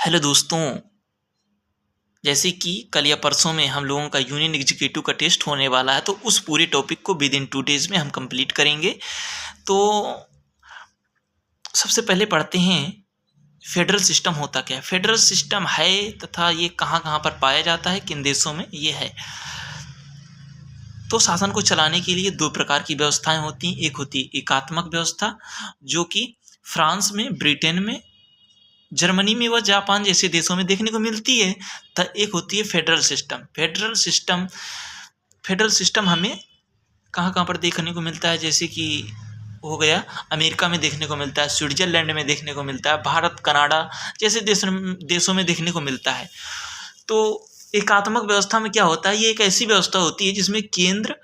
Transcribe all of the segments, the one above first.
Hello दोस्तों। जैसे कि कल या परसों में हम लोगों का यूनियन एग्जीक्यूटिव का टेस्ट होने वाला है, तो उस पूरे टॉपिक को विद इन 2 डेज में हम कंप्लीट करेंगे। तो सबसे पहले पढ़ते हैं फेडरल सिस्टम होता क्या है। फेडरल सिस्टम है तथा ये कहाँ कहाँ पर पाया जाता है, किन देशों में ये है। तो शासन को चलाने के लिए दो प्रकार की व्यवस्थाएं होती हैं। एक होती है एकात्मक व्यवस्था, जो कि फ्रांस में, ब्रिटेन में, जर्मनी में व जापान जैसे देशों में देखने को मिलती है। तो एक होती है फेडरल सिस्टम। फेडरल सिस्टम हमें कहाँ कहाँ पर देखने को मिलता है, जैसे कि हो गया अमेरिका में देखने को मिलता है, स्विट्जरलैंड में देखने को मिलता है, भारत, कनाडा जैसे देशों में देखने को मिलता है। तो एकात्मक व्यवस्था में क्या होता है, ये एक ऐसी व्यवस्था होती है जिसमें केंद्र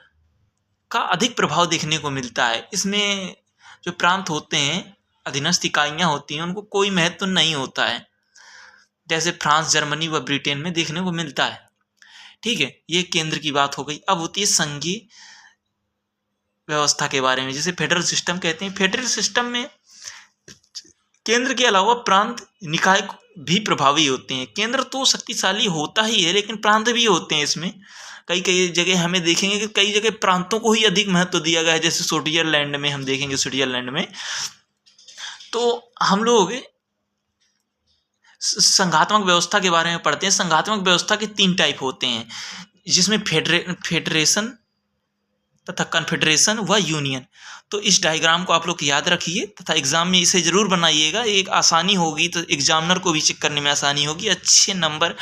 का अधिक प्रभाव देखने को मिलता है। इसमें जो प्रांत होते हैं, अधीनस्थ इकाइयाँ होती हैं, उनको कोई महत्व नहीं होता है, जैसे फ्रांस, जर्मनी व ब्रिटेन में देखने को मिलता है। ठीक है, ये केंद्र की बात हो गई। अब होती है संघीय व्यवस्था के बारे में, जिसे फेडरल सिस्टम कहते हैं। फेडरल सिस्टम में केंद्र के अलावा प्रांत निकाय भी प्रभावी होते हैं। केंद्र तो शक्तिशाली होता ही है, लेकिन प्रांत भी होते हैं इसमें। कई कई जगह हमें देखेंगे कि कई जगह प्रांतों को ही अधिक महत्व दिया गया है, जैसे स्विट्जरलैंड में हम देखेंगे। स्विट्जरलैंड में तो हम लोग संघात्मक व्यवस्था के बारे में पढ़ते हैं। संघात्मक व्यवस्था के 3 टाइप होते हैं, जिसमें फेडरेशन तथा कन्फेडरेशन व यूनियन। तो इस डायग्राम को आप लोग याद रखिए तथा एग्जाम में इसे जरूर बनाइएगा। एक आसानी होगी, तो एग्जामिनर को भी चेक करने में आसानी होगी। अच्छे नंबर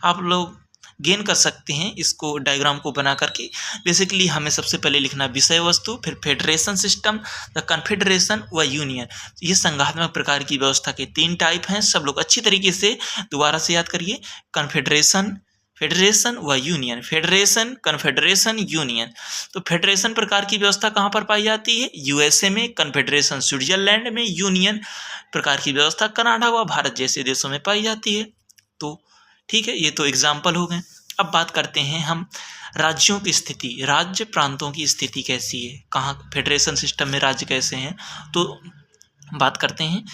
आप लोग गेन कर सकते हैं इसको, डायग्राम को बना करके। बेसिकली हमें सबसे पहले लिखना विषय वस्तु, फिर फेडरेशन सिस्टम, द कन्फेडरेशन व यूनियन। ये संघात्मक प्रकार की व्यवस्था के 3 टाइप हैं। सब लोग अच्छी तरीके से दोबारा से याद करिए। कन्फेडरेशन, फेडरेशन व यूनियन। Federation, confederation, union. तो फेडरेशन प्रकार की व्यवस्था कहाँ पर पाई जाती है? यूएसए में। कन्फेडरेशन स्विट्जरलैंड में। यूनियन प्रकार की व्यवस्था कनाडा व भारत जैसे देशों में पाई जाती है। तो ठीक है, ये तो एग्जाम्पल हो गए। अब बात करते हैं हम राज्यों की स्थिति, राज्य प्रांतों की स्थिति कैसी है, कहाँ फेडरेशन सिस्टम में राज्य कैसे हैं। तो बात करते हैं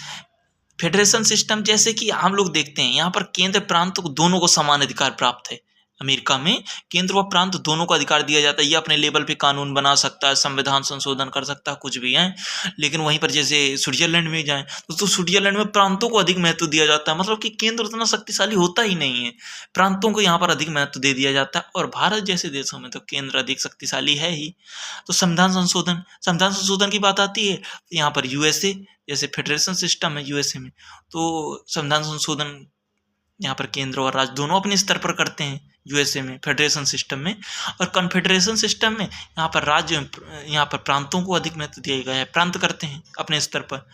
फेडरेशन सिस्टम। जैसे कि हम लोग देखते हैं यहाँ पर केंद्र प्रांत दोनों को समान अधिकार प्राप्त है। अमेरिका में केंद्र व प्रांत दोनों को अधिकार दिया जाता है। ये अपने लेवल पे कानून बना सकता है, संविधान संशोधन कर सकता है, कुछ भी है। लेकिन वहीं पर जैसे स्विट्जरलैंड में जाएं तो स्विट्जरलैंड में प्रांतों को अधिक महत्व दिया जाता है। मतलब कि केंद्र उतना शक्तिशाली होता ही नहीं है, प्रांतों को यहाँ पर अधिक महत्व दे दिया जाता है। और भारत जैसे देशों में तो केंद्र अधिक शक्तिशाली है ही। तो संविधान संशोधन की बात आती है, यहाँ पर यूएसए जैसे फेडरेशन सिस्टम है यूएसए में, तो संविधान संशोधन यहाँ पर केंद्र और राज्य दोनों अपने स्तर पर करते हैं यूएसए में, फेडरेशन सिस्टम में। और कन्फेडरेशन सिस्टम में यहाँ पर यहाँ पर प्रांतों को अधिक महत्व दिया गया है, प्रांत करते हैं अपने स्तर पर।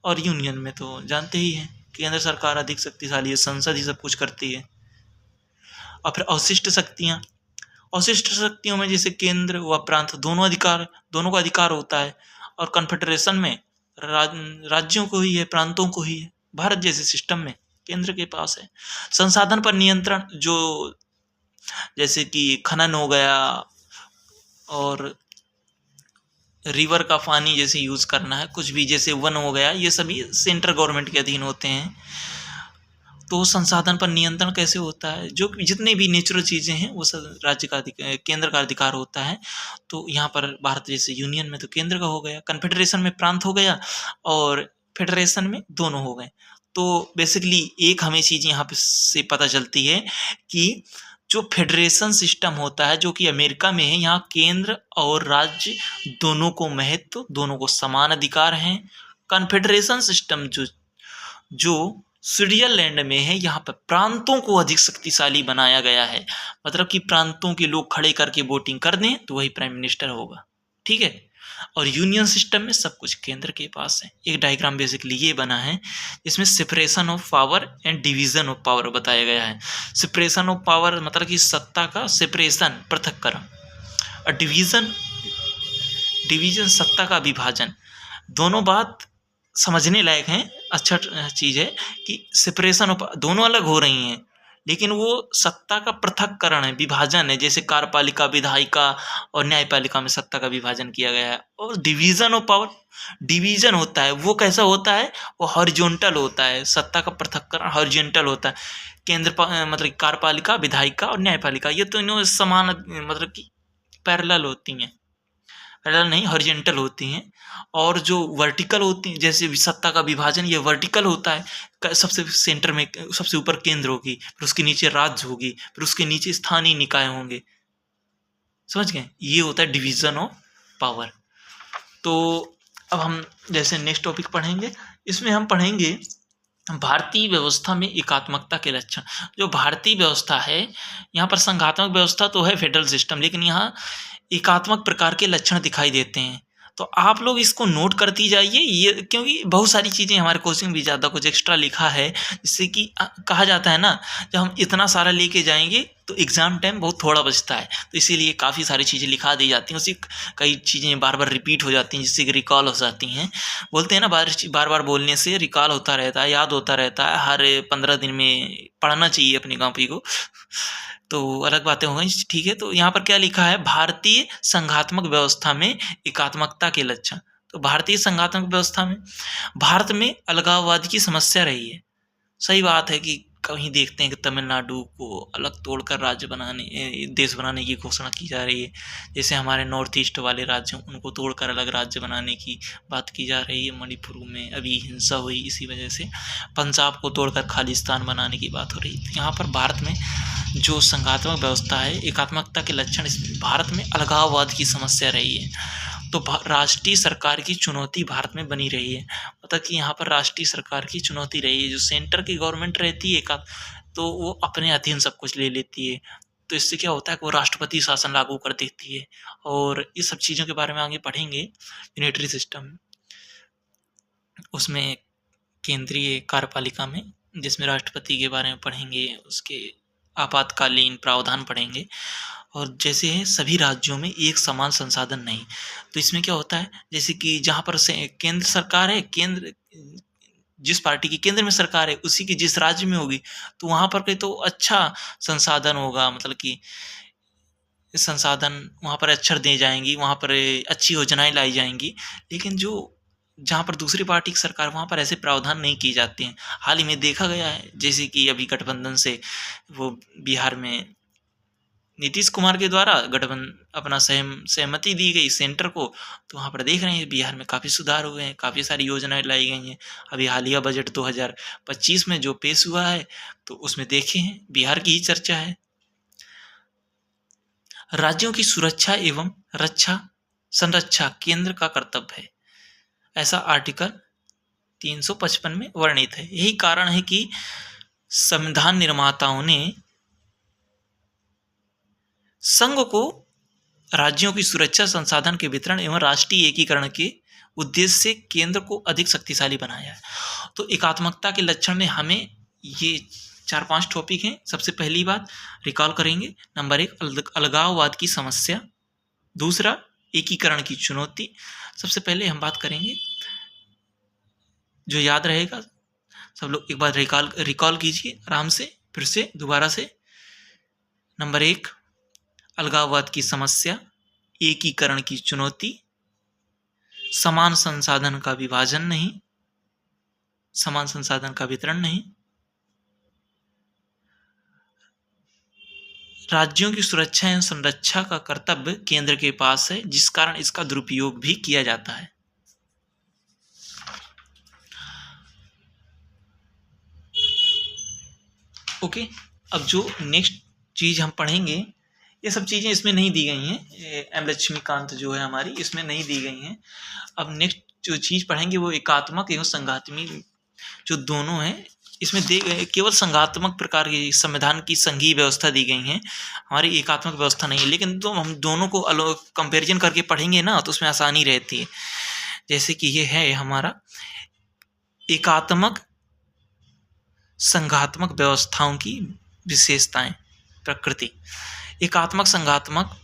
और यूनियन में तो जानते ही हैं, केंद्र सरकार अधिक शक्तिशाली है, संसद ही सब कुछ करती है। और फिर अवशिष्ट शक्तियों में जैसे केंद्र व प्रांत दोनों का अधिकार होता है। और कन्फेडरेशन में राज्यों को ही है, प्रांतों को ही है। भारत जैसे सिस्टम में केंद्र के पास है। संसाधन पर नियंत्रण, जो जैसे कि खनन हो गया और रिवर का पानी जैसे यूज करना है, कुछ भी जैसे वन हो गया, ये सभी सेंट्रल गवर्नमेंट के अधीन होते हैं। तो संसाधन पर नियंत्रण कैसे होता है, जो जितने भी नेचुरल चीज़ें हैं वो सब राज्य का केंद्र का अधिकार होता है। तो यहाँ पर भारत जैसे यूनियन में तो केंद्र का हो गया, कन्फेडरेशन में प्रांत हो गया, और फेडरेशन में दोनों हो गए। तो बेसिकली एक हमें चीज़ यहाँ पे से पता चलती है कि जो फेडरेशन सिस्टम होता है, जो कि अमेरिका में है, यहाँ केंद्र और राज्य दोनों को महत्व, दोनों को समान अधिकार हैं। कन्फेडरेशन सिस्टम जो स्विट्जरलैंड में है, यहाँ पर प्रांतों को अधिक शक्तिशाली बनाया गया है। मतलब कि प्रांतों के लोग खड़े करके वोटिंग कर दें तो वही प्राइम मिनिस्टर होगा। ठीक है। और यूनियन सिस्टम में सब कुछ केंद्र के पास है। एक डायग्राम बेसिकली ये बना है, इसमें separation of power and division of power बताया गया है। सेपरेशन ऑफ पावर मतलब कि सत्ता का सेपरेशन, पृथक्करण, और डिवीजन सत्ता का विभाजन। दोनों बात समझने लायक हैं। अच्छा चीज़ है कि सेपरेशन ऑफ, दोनों अलग हो रही हैं लेकिन वो सत्ता का पृथक्करण है, विभाजन है। जैसे कार्यपालिका, विधायिका और न्यायपालिका में सत्ता का विभाजन किया गया है। और डिवीजन ऑफ पावर, डिवीजन होता है वो कैसा होता है, वो हॉरिजॉन्टल होता है। सत्ता का पृथक्करण हॉरिजॉन्टल होता है। मतलब कार्यपालिका, विधायिका और न्यायपालिका ये तीनों समान मतलब कि पैरेलल होती हैं, पैरेलल नहीं हॉरिजॉन्टल होती हैं। और जो वर्टिकल होती हैं, जैसे सत्ता का विभाजन ये वर्टिकल होता है, सबसे सेंटर में सबसे ऊपर केंद्र होगी, फिर उसके नीचे राज्य होगी, फिर उसके नीचे स्थानीय निकाय होंगे। समझ गए, ये होता है डिवीजन ऑफ पावर। तो अब हम जैसे नेक्स्ट टॉपिक पढ़ेंगे, इसमें हम पढ़ेंगे भारतीय व्यवस्था में एकात्मकता के लक्षण। जो भारतीय व्यवस्था है, यहाँ पर संघात्मक व्यवस्था तो है फेडरल सिस्टम, लेकिन यहाँ एकात्मक प्रकार के लक्षण दिखाई देते हैं। तो आप लोग इसको नोट करती जाइए, ये क्योंकि बहुत सारी चीज़ें हमारे कोचिंग भी ज़्यादा कुछ एक्स्ट्रा लिखा है, जिससे कि कहा जाता है ना, जब हम इतना सारा लेके जाएंगे तो एग्ज़ाम टाइम बहुत थोड़ा बचता है, तो इसीलिए काफ़ी सारी चीज़ें लिखा दी जाती हैं। उसी कई चीज़ें बार बार रिपीट हो जाती हैं, जिससे कि रिकॉल हो जाती हैं। बोलते हैं ना, बार बार बोलने से रिकॉल होता रहता है, याद होता रहता है। हर 15 दिन में पढ़ना चाहिए अपनी कॉपी को। तो अलग बातें हो गई, ठीक है। तो यहाँ पर क्या लिखा है, भारतीय संघात्मक व्यवस्था में एकात्मकता के लक्षण। तो भारतीय संघात्मक व्यवस्था में भारत में अलगाववाद की समस्या रही है। सही बात है कि कहीं देखते हैं कि तमिलनाडु को अलग तोड़कर राज्य बनाने, देश बनाने की घोषणा की जा रही है। जैसे हमारे नॉर्थ ईस्ट वाले राज्य हैं, उनको तोड़कर अलग राज्य बनाने की बात की जा रही है। मणिपुर में अभी हिंसा हुई इसी वजह से। पंजाब को तोड़कर खालिस्तान बनाने की बात हो रही है। यहाँ पर भारत में जो संघात्मक व्यवस्था है, एकात्मकता के लक्षण, भारत में अलगाववाद की समस्या रही है। तो राष्ट्रीय सरकार की चुनौती भारत में बनी रही है। मतलब कि यहाँ पर राष्ट्रीय सरकार की चुनौती रही है। जो सेंटर की गवर्नमेंट रहती है तो वो अपने अधीन सब कुछ ले लेती है। तो इससे क्या होता है कि वो राष्ट्रपति शासन लागू कर देती है। और इस सब चीज़ों के बारे में आगे पढ़ेंगे। यूनिटरी सिस्टम, उसमें केंद्रीय कार्यपालिका में, जिसमें राष्ट्रपति के बारे में पढ़ेंगे, उसके आपातकालीन प्रावधान पढ़ेंगे। और जैसे है सभी राज्यों में एक समान संसाधन नहीं। तो इसमें क्या होता है, जैसे कि जहाँ पर से केंद्र सरकार है, केंद्र जिस पार्टी की केंद्र में सरकार है, उसी की जिस राज्य में होगी, तो वहाँ पर कहीं तो अच्छा संसाधन होगा, मतलब कि संसाधन वहाँ पर अक्षर दी जाएंगी, वहाँ पर अच्छी योजनाएं लाई जाएंगी। लेकिन जो जहाँ पर दूसरी पार्टी की सरकार, वहाँ पर ऐसे प्रावधान नहीं किए जाते हैं। हाल ही में देखा गया है, जैसे कि अभी गठबंधन से वो बिहार में नीतीश कुमार के द्वारा गठबंधन अपना सहमति दी गई सेंटर को, तो वहाँ पर देख रहे हैं बिहार में काफ़ी सुधार हुए हैं, काफ़ी सारी योजनाएं लाई गई हैं। अभी हालिया बजट 2025 में जो पेश हुआ है, तो उसमें देखे हैं बिहार की ही चर्चा है। राज्यों की सुरक्षा एवं रक्षा संरक्षा केंद्र का कर्तव्य है, ऐसा आर्टिकल 355 में वर्णित है। यही कारण है कि संविधान निर्माताओं ने संघ को राज्यों की सुरक्षा, संसाधन के वितरण एवं राष्ट्रीय एकीकरण के उद्देश्य से केंद्र को अधिक शक्तिशाली बनाया है। तो एकात्मकता के लक्षण में हमें ये 4-5 टॉपिक हैं। सबसे पहली बात रिकॉल करेंगे। नंबर 1 अलगाववाद की समस्या, दूसरा एकीकरण की चुनौती। सबसे पहले हम बात करेंगे, जो याद रहेगा सब लोग एक बार रिकॉल कीजिए आराम से, फिर से दोबारा से। नंबर 1 अलगाववाद की समस्या, एकीकरण की चुनौती, समान संसाधन का विभाजन नहीं, समान संसाधन का वितरण नहीं, राज्यों की सुरक्षा एवं संरक्षा का कर्तव्य केंद्र के पास है, जिस कारण इसका दुरुपयोग भी किया जाता है। ओके, अब जो नेक्स्ट चीज हम पढ़ेंगे, ये सब चीजें इसमें नहीं दी गई हैं। एम लक्ष्मीकांत जो है हमारी, इसमें नहीं दी गई हैं। अब नेक्स्ट जो चीज पढ़ेंगे वो एकात्मक एवं संघात्मक जो दोनों हैं, इसमें दे गए केवल संघात्मक प्रकार की संविधान की संघीय व्यवस्था दी गई है, हमारी एकात्मक व्यवस्था नहीं है। लेकिन तो हम दोनों को अलग कंपैरिजन करके पढ़ेंगे ना, तो उसमें आसानी रहती है। जैसे कि ये है हमारा एकात्मक संघात्मक व्यवस्थाओं की विशेषताएं, प्रकृति। एकात्मक संघात्मक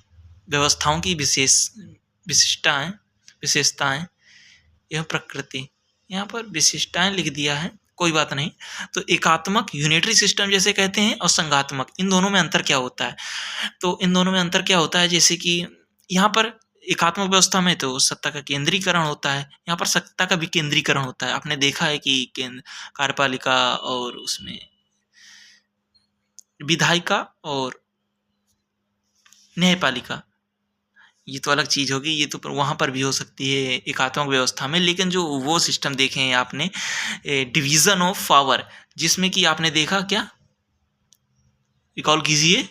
व्यवस्थाओं की विशिष्टताएं एवं प्रकृति। यहाँ पर विशिष्टताएं लिख दिया है, कोई बात नहीं। तो एकात्मक यूनिटरी सिस्टम जैसे कहते हैं और संघात्मक, इन दोनों में अंतर क्या होता है? तो इन दोनों में अंतर क्या होता है, जैसे कि यहाँ पर एकात्मक व्यवस्था में तो सत्ता का केंद्रीकरण होता है, यहाँ पर सत्ता का विकेंद्रीकरण होता है। आपने देखा है कि कार्यपालिका और उसमें विधायिका और न्यायपालिका, ये तो अलग चीज होगी, ये तो वहां पर भी हो सकती है एकात्मक व्यवस्था में। लेकिन जो वो सिस्टम देखे हैं आपने, डिवीजन ऑफ पावर, जिसमें कि आपने देखा क्या, रिकॉल कीजिए,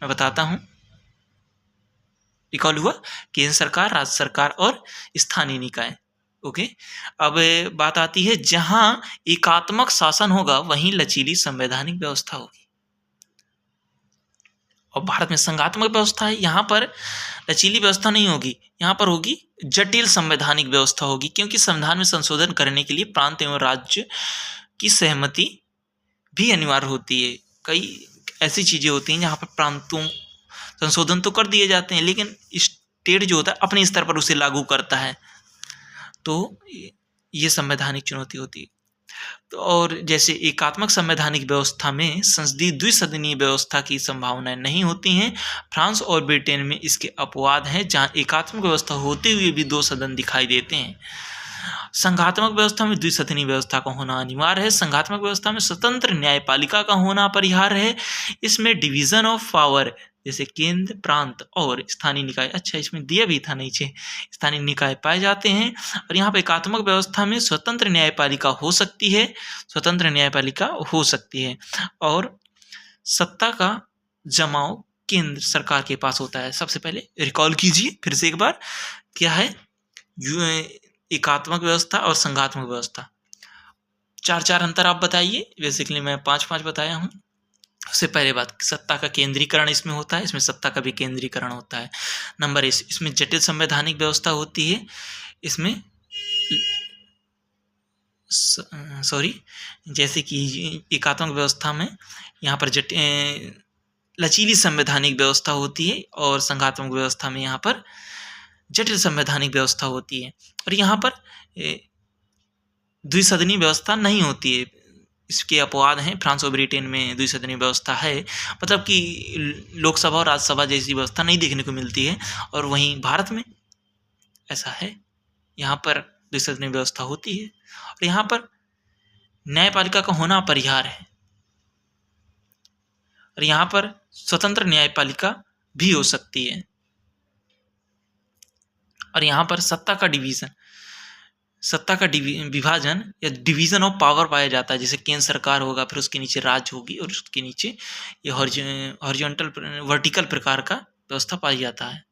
मैं बताता हूं। रिकॉल हुआ केंद्र सरकार, राज्य सरकार और स्थानीय निकाय। ओके, अब बात आती है जहां एकात्मक शासन होगा वहीं लचीली संवैधानिक व्यवस्था होगी। और भारत में संघात्मक व्यवस्था है, यहाँ पर लचीली व्यवस्था नहीं होगी, यहाँ पर होगी जटिल संवैधानिक व्यवस्था होगी, क्योंकि संविधान में संशोधन करने के लिए प्रांत एवं राज्य की सहमति भी अनिवार्य होती है। कई ऐसी चीजें होती हैं जहाँ पर प्रांतों संशोधन तो कर दिए जाते हैं, लेकिन स्टेट जो होता है अपने स्तर पर उसे लागू करता है, तो ये संवैधानिक चुनौती होती है। तो और जैसे एकात्मक संवैधानिक व्यवस्था में संसदीय द्विसदनीय व्यवस्था की संभावनाएं नहीं होती हैं। फ्रांस और ब्रिटेन में इसके अपवाद हैं, जहां एकात्मक व्यवस्था होते हुए भी 2 सदन दिखाई देते हैं। संघात्मक व्यवस्था में द्विसदनीय व्यवस्था का होना अनिवार्य है। संघात्मक व्यवस्था में स्वतंत्र न्यायपालिका का होना अपरिहार्य है। इसमें डिवीजन ऑफ पावर जैसे केंद्र, प्रांत और स्थानीय निकाय, अच्छा इसमें दिया भी था नीचे, स्थानीय निकाय पाए जाते हैं। और यहाँ पर एकात्मक व्यवस्था में स्वतंत्र न्यायपालिका हो सकती है, स्वतंत्र न्यायपालिका हो सकती है। और सत्ता का जमाव केंद्र सरकार के पास होता है। सबसे पहले रिकॉल कीजिए फिर से एक बार, क्या है एकात्मक व्यवस्था और संघात्मक व्यवस्था, 4 अंतर आप बताइए। बेसिकली मैं 5 बताया हूँ। सबसे पहले बात, सत्ता का केंद्रीकरण इसमें होता है, इसमें सत्ता का विकेंद्रीकरण होता है। नंबर इसमें जटिल संवैधानिक व्यवस्था होती है, इसमें जैसे कि एकात्मक व्यवस्था में यहाँ पर लचीली संवैधानिक व्यवस्था होती है, और संघात्मक व्यवस्था में यहाँ पर जटिल संवैधानिक व्यवस्था होती है। और यहाँ पर द्विसदनीय व्यवस्था नहीं होती है, इसके अपवाद हैं। फ्रांस और ब्रिटेन में द्विसदनीय व्यवस्था है, मतलब कि लोकसभा और राज्यसभा जैसी व्यवस्था नहीं देखने को मिलती है। और वहीं भारत में ऐसा है, यहाँ पर द्विसदनीय व्यवस्था होती है। और यहाँ पर न्यायपालिका का होना अपरिहार्य है, और यहाँ पर स्वतंत्र न्यायपालिका भी हो सकती है। और यहाँ पर सत्ता का विभाजन या डिवीजन ऑफ पावर पाया जाता है। जैसे केंद्र सरकार होगा, फिर उसके नीचे राज्य होगी, और उसके नीचे ये हॉरिजॉन्टल वर्टिकल प्रकार का व्यवस्था पाई जाता है।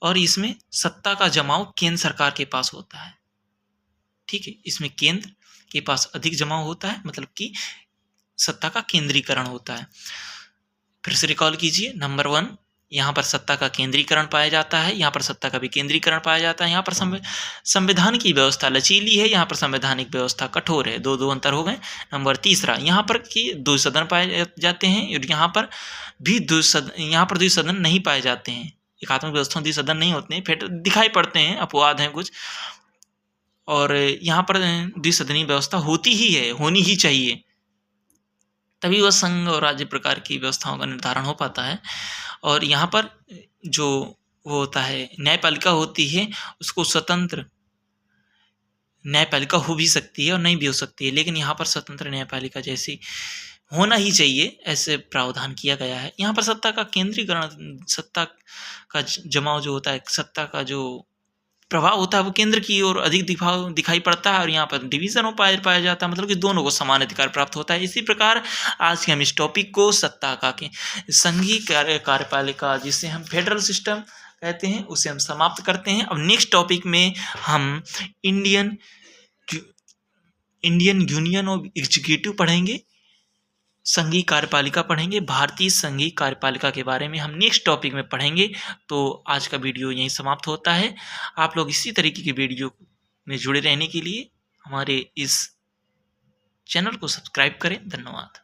और इसमें सत्ता का जमाव केंद्र सरकार के पास होता है। ठीक है, इसमें केंद्र के पास अधिक जमाव होता है, मतलब कि सत्ता का केंद्रीकरण होता है। फिर से रिकॉल कीजिए। नंबर 1, यहाँ पर सत्ता का केंद्रीकरण पाया जाता है, यहाँ पर सत्ता का विकेंद्रीकरण पाया जाता है। यहाँ पर संविधान की व्यवस्था लचीली है, यहाँ पर संवैधानिक व्यवस्था कठोर है। दो अंतर हो गए। नंबर 3, यहाँ पर कि 2 सदन पाए जाते हैं, और यहाँ पर भी 2 सदन नहीं पाए जाते हैं। एकात्मक व्यवस्था में 2 सदन नहीं होते हैं, फिर दिखाई पड़ते हैं, अपवाद हैं कुछ। और यहाँ पर द्विसदनीय व्यवस्था होती ही है, होनी ही चाहिए, तभी वह संघ और राज्य प्रकार की व्यवस्थाओं का निर्धारण हो पाता है। और यहाँ पर जो वो होता है न्यायपालिका होती है, उसको स्वतंत्र न्यायपालिका हो भी सकती है और नहीं भी हो सकती है, लेकिन यहाँ पर स्वतंत्र न्यायपालिका जैसी होना ही चाहिए, ऐसे प्रावधान किया गया है। यहाँ पर सत्ता का केंद्रीकरण, सत्ता का जमाव जो होता है, सत्ता का जो प्रभाव होता है वो केंद्र की ओर अधिक दिखाई पड़ता है, और यहाँ पर डिवीजन पाया जाता है, मतलब कि दोनों को समान अधिकार प्राप्त होता है। इसी प्रकार आज के हम इस टॉपिक को सत्ता का संघीय कार्यपालिका, जिसे हम फेडरल सिस्टम कहते हैं, उसे हम समाप्त करते हैं। अब नेक्स्ट टॉपिक में हम इंडियन यूनियन ऑफ एग्जीक्यूटिव पढ़ेंगे, संघीय कार्यपालिका पढ़ेंगे, भारतीय संघीय कार्यपालिका के बारे में हम नेक्स्ट टॉपिक में पढ़ेंगे। तो आज का वीडियो यहीं समाप्त होता है। आप लोग इसी तरीके की वीडियो में जुड़े रहने के लिए हमारे इस चैनल को सब्सक्राइब करें। धन्यवाद।